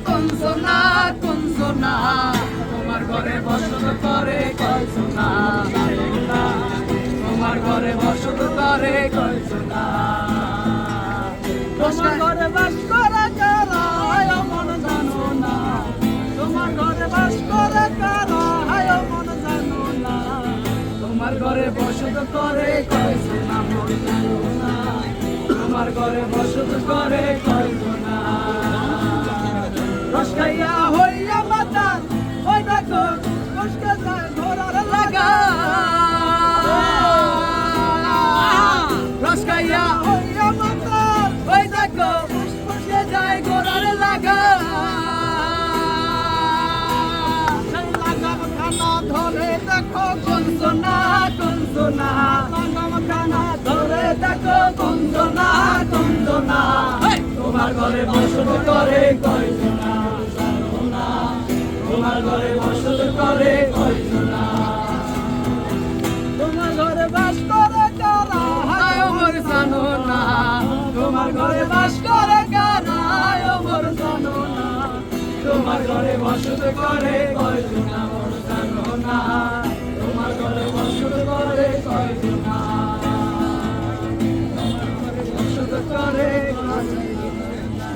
কঞ্চনা কঞ্চনা তোমার ঘরে বসত করে কঞ্চনা তোমার ঘরে বসত করে কঞ্চনা তোমার ঘরে বাস করে কারা হায় মন জানো না তোমার ঘরে বাস করে কারা হায় মন জানো না তোমার ঘরে বসত করে কঞ্চনা মন জানো না তোমার ঘরে বসত করে কঞ্চনা রসকাইয়া হইয়া মাতা ওই দেখো রসকা যায় ঘোড়ার লাগা রসকাইয়া হইয়া মাতা ওই দেখো রসকা যায় ঘোড়ার লাগা সেই লাগাম খানা ধরে দেখো কঞ্চনা কঞ্চনা লাগাম খানা ধরে দেখো কঞ্চনা কঞ্চনা তোমার ঘরে বসত করে কঞ্চনা তোমার ঘরে বসত করে কঞ্চনা তোমার ঘরে বাস করে কারা হায় মোর জানো না তোমার ঘরে বাস করে কারা হায় মোর জানো না তোমার ঘরে বসত করে কঞ্চনা